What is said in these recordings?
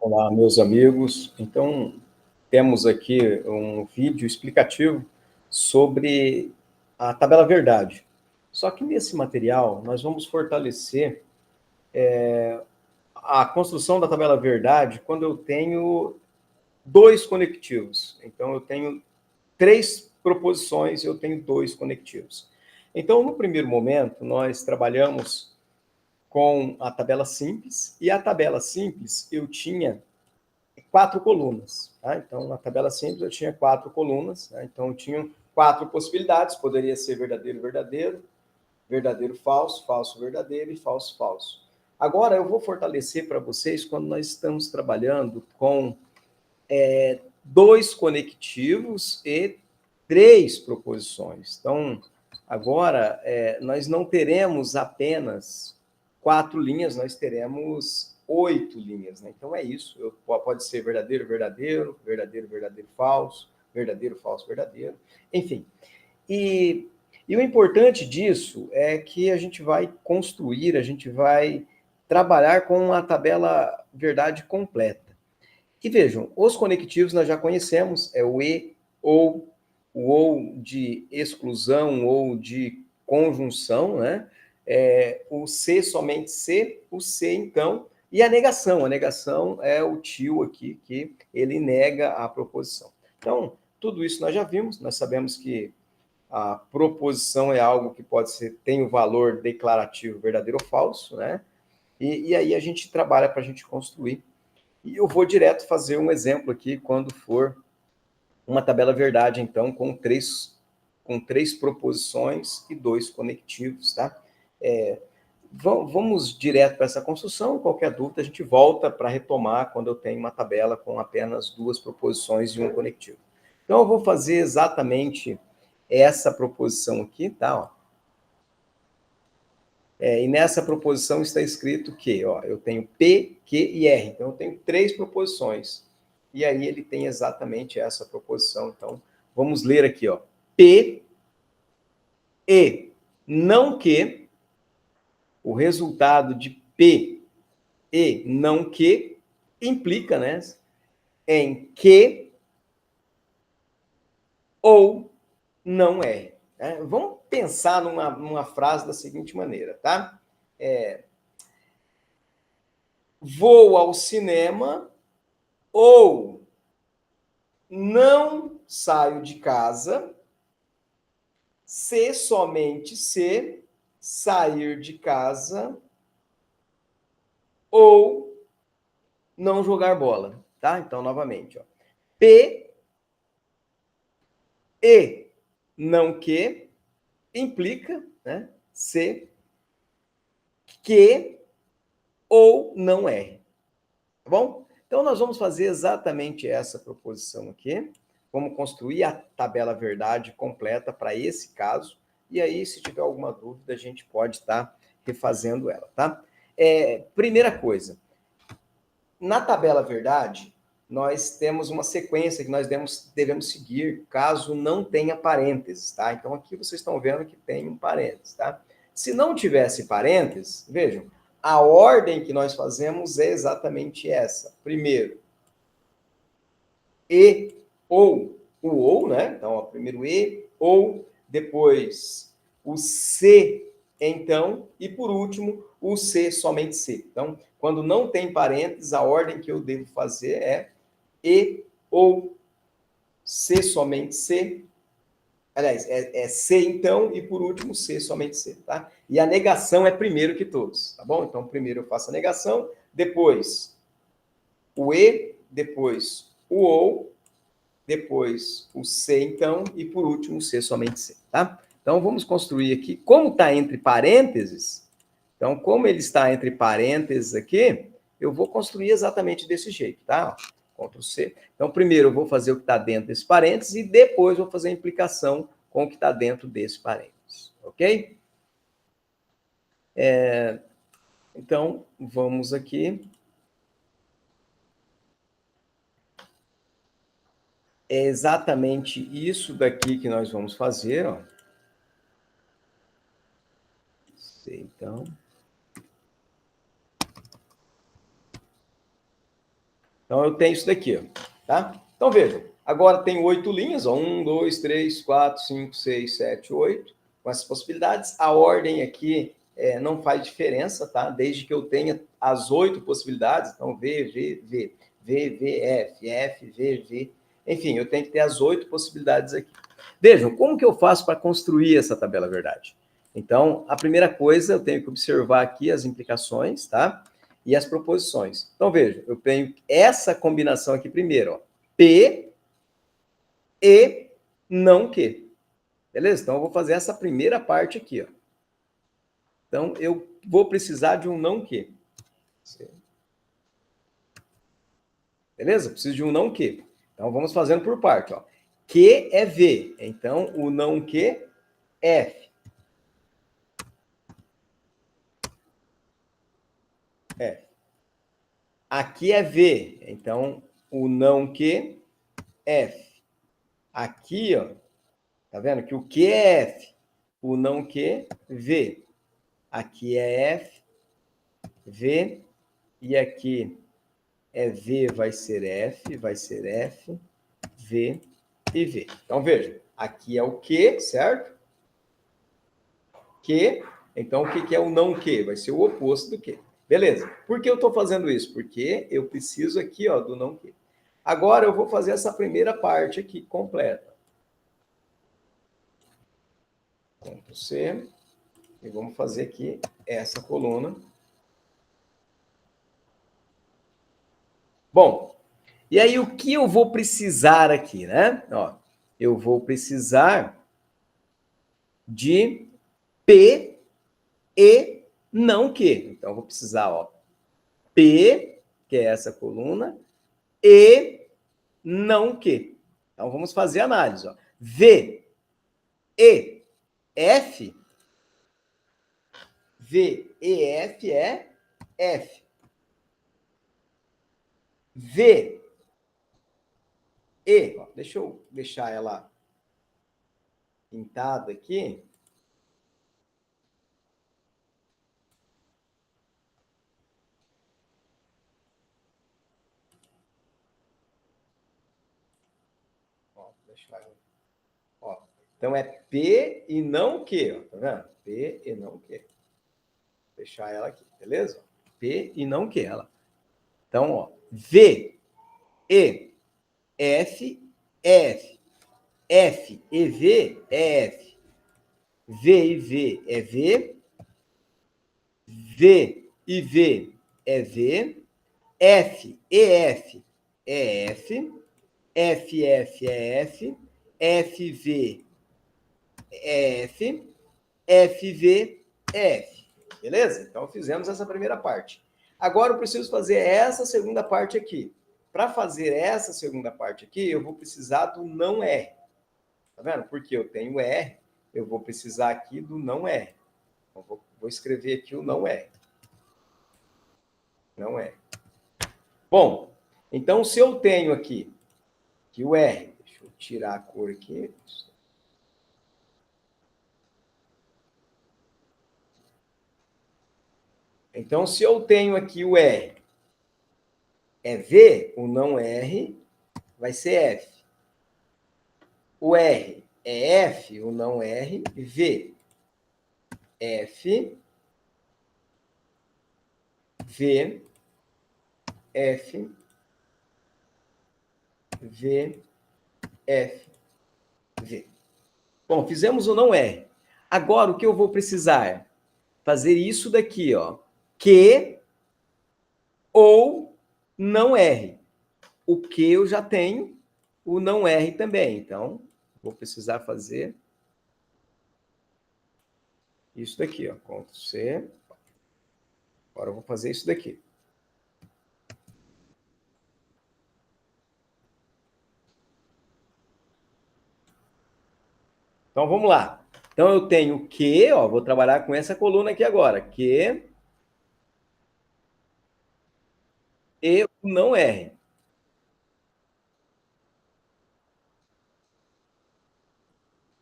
Olá, meus amigos. Então, temos aqui um vídeo explicativo sobre a tabela verdade. Só que nesse material, nós vamos fortalecer a construção da tabela verdade quando eu tenho dois conectivos. Então, eu tenho três proposições e eu tenho dois conectivos. Então, no primeiro momento, nós trabalhamos com a tabela simples, e a tabela simples eu tinha quatro colunas. Tá? Então, na tabela simples, eu tinha quatro colunas. Tá? Então, eu tinha quatro possibilidades. Poderia ser verdadeiro, verdadeiro, verdadeiro, falso, falso, verdadeiro e falso, falso. Agora, eu vou fortalecer para vocês quando nós estamos trabalhando com dois conectivos e três proposições. Então, agora, nós não teremos apenas quatro linhas, nós teremos 8 linhas. Né? Então, é isso. Pode ser verdadeiro, verdadeiro, verdadeiro, verdadeiro, falso, verdadeiro, falso, verdadeiro. Enfim. E o importante disso é que a gente vai construir, a gente vai trabalhar com uma tabela verdade completa. E vejam, os conectivos nós já conhecemos, é o e, ou, o ou de exclusão ou de conjunção, né? O se, somente se, o se, então, e a negação. A negação é o tio aqui, que ele nega a proposição. Então, tudo isso nós já vimos, nós sabemos que a proposição é algo que pode ser, tem o valor declarativo verdadeiro ou falso, né? E aí a gente trabalha para a gente construir. E eu vou direto fazer um exemplo aqui, quando for uma tabela verdade, então, com três proposições e dois conectivos, tá? Vamos direto para essa construção. Qualquer dúvida, a gente volta para retomar quando eu tenho uma tabela com apenas duas proposições e um conectivo. Então, eu vou fazer exatamente essa proposição aqui, tá? Ó. E nessa proposição está escrito que eu tenho P, Q e R. Então, eu tenho três proposições. E aí ele tem exatamente essa proposição. Então, vamos ler aqui. P e não que, o resultado de P e não que implica, né, em que ou não é. Né? Vamos pensar numa frase da seguinte maneira, tá? Vou ao cinema ou não saio de casa se somente se sair de casa ou não jogar bola, tá? Então, novamente, P e não que implica, né, se que ou não é, tá bom? Então, nós vamos fazer exatamente essa proposição aqui. Vamos construir a tabela verdade completa para esse caso. E aí, se tiver alguma dúvida, a gente pode estar refazendo ela, tá? Primeira coisa, na tabela verdade, nós temos uma sequência que nós devemos seguir caso não tenha parênteses, tá? Então, aqui vocês estão vendo que tem um parênteses, tá? Se não tivesse parênteses, vejam, a ordem que nós fazemos é exatamente essa. Primeiro, e, ou, o ou, né? Então, primeiro e, ou, depois o se, então, e por último, o se, somente se. Então, quando não tem parênteses, a ordem que eu devo fazer é e, ou, se, somente se. Aliás, se, então, e por último, se, somente se, tá? E a negação é primeiro que todos, tá bom? Então, primeiro eu faço a negação, depois o e, depois o ou, depois o se, então, e por último o se, somente se, tá? Então, vamos construir aqui, como está entre parênteses, então, como ele está entre parênteses aqui, eu vou construir exatamente desse jeito, tá? Ctrl C. Então, primeiro eu vou fazer o que está dentro desse parênteses e depois vou fazer a implicação com o que está dentro desse parênteses, ok? Então, vamos aqui. É exatamente isso daqui que nós vamos fazer, ó. Então, Então, eu tenho isso daqui, ó, tá? Então, veja, agora tem 8 linhas, ó, 1, 2, 3, 4, 5, 6, 7, 8, com essas possibilidades. A ordem aqui não faz diferença, tá? Desde que eu tenha as 8 possibilidades, então V, V, V, V, V, F, F, V, V, enfim, eu tenho que ter as 8 possibilidades aqui. Vejam, como que eu faço para construir essa tabela verdade? Então, a primeira coisa, eu tenho que observar aqui as implicações, tá? E as proposições. Então, veja, eu tenho essa combinação aqui primeiro, ó. P e não que. Beleza? Então, eu vou fazer essa primeira parte aqui, ó. Então, eu vou precisar de um não que. Beleza? Preciso de um não que. Então, vamos fazendo por parte, ó. Que é V. Então, o não que, F. F. Aqui é V. Então, o não que, F. Aqui, ó, tá vendo que o que é F, o não que, V. Aqui é F, V, e aqui é V, vai ser F, V e V. Então, veja, aqui é o que, certo? Que, então o que é o não que? Vai ser o oposto do que. Beleza. Por que eu estou fazendo isso? Porque eu preciso aqui, ó, do não que. Agora eu vou fazer essa primeira parte aqui completa. Ctrl C. E vamos fazer aqui essa coluna. Bom, e aí o que eu vou precisar aqui, né? Ó, eu vou precisar de P e não que. Então, eu vou precisar, ó, P, que é essa coluna, e não que. Então, vamos fazer a análise, ó. V e F, V e F é F. V e, ó, deixa eu deixar ela pintada aqui. Ó, deixa eu... Ó, então é P e não Q, ó, tá vendo? P e não Q. Vou deixar ela aqui, beleza? P e não Q, ela. Então, ó, V e F, F. F e V é F. V e V é V. V e V é V. F e F é F. F, F é F. F, V é F. FV é F. Beleza? Então, fizemos essa primeira parte. Agora, eu preciso fazer essa segunda parte aqui. Para fazer essa segunda parte aqui, eu vou precisar do não R. Tá vendo? Porque eu tenho R, eu vou precisar aqui do não R. Então, vou escrever aqui o não R. Não R. Bom, então, se eu tenho aqui que o R, deixa eu tirar a cor aqui. Então, se eu tenho aqui o R é V, o não R vai ser F. O R é F, o não R, V. F, V, F, V, F, V. Bom, fizemos o não R. Agora, o que eu vou precisar? Fazer isso daqui, ó. Que ou não R. O que eu já tenho, o não R também. Então, vou precisar fazer isso daqui, ó. Ctrl C. Agora eu vou fazer isso daqui. Então, vamos lá. Então, eu tenho que, ó, vou trabalhar com essa coluna aqui agora. Que e o não R.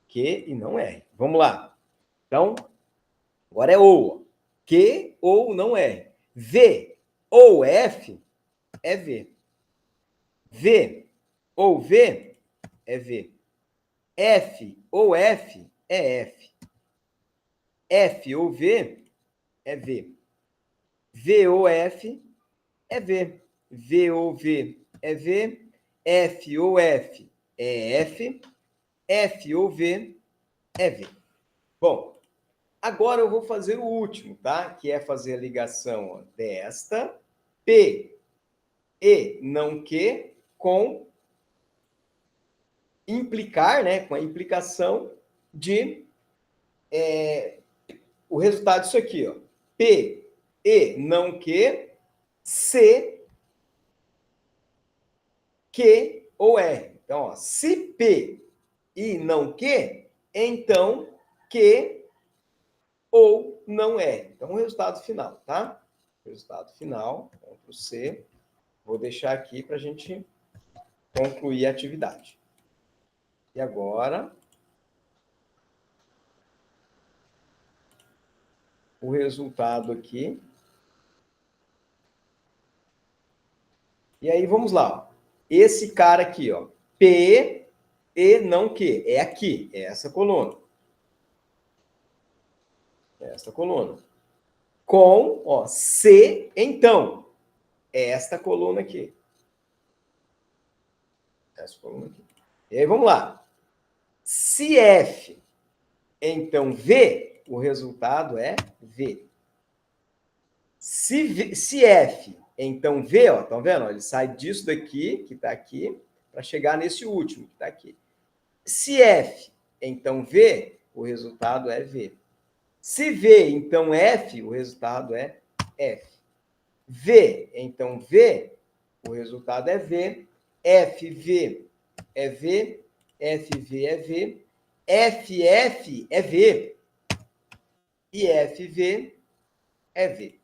Que e não R. Vamos lá. Então, agora é ou. Que ou não R. V ou F é V. V ou V é V. F ou F é F. F ou V é V. V ou F é V. V ou V é V. F ou F é F. F ou V é V. Bom, agora eu vou fazer o último, tá? Que é fazer a ligação ó, desta P e não Q com implicar, né? Com a implicação de o resultado disso aqui, ó. P e não Q, C, Q ou R. Então, ó, se P e não Q, então Q ou não R. Então, o resultado final, tá? Resultado final, Ctrl C. Vou deixar aqui para a gente concluir a atividade. E agora, o resultado aqui. E aí, vamos lá. Ó. Esse cara aqui, ó, P e não Q. É aqui, é essa coluna. É esta coluna. Com, ó, C, então. É esta coluna aqui. Essa coluna aqui. E aí, vamos lá. Se F, então V, o resultado é V. Se F, então V, ó, estão vendo? Ó, ele sai disso daqui, que está aqui, para chegar nesse último, que está aqui. Se F, então V, o resultado é V. Se V, então F, o resultado é F. V, então V, o resultado é V. FV é V. FV é V. FF é V. E FV é V.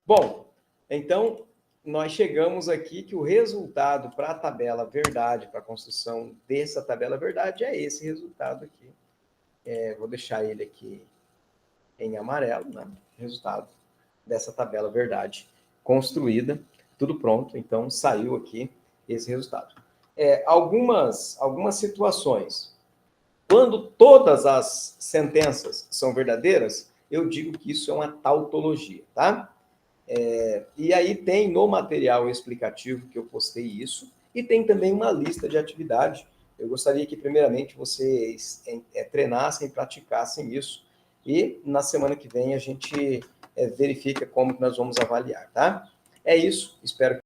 Bom, então nós chegamos aqui que o resultado para a tabela verdade, para a construção dessa tabela verdade, é esse resultado aqui. Vou deixar ele aqui em amarelo, né? Resultado dessa tabela verdade construída, tudo pronto, então saiu aqui esse resultado. Algumas situações. Quando todas as sentenças são verdadeiras, eu digo que isso é uma tautologia, tá? E aí tem no material explicativo que eu postei isso, e tem também uma lista de atividade. Eu gostaria que, primeiramente, vocês treinassem e praticassem isso, e na semana que vem a gente verifica como que nós vamos avaliar, tá? É isso, espero que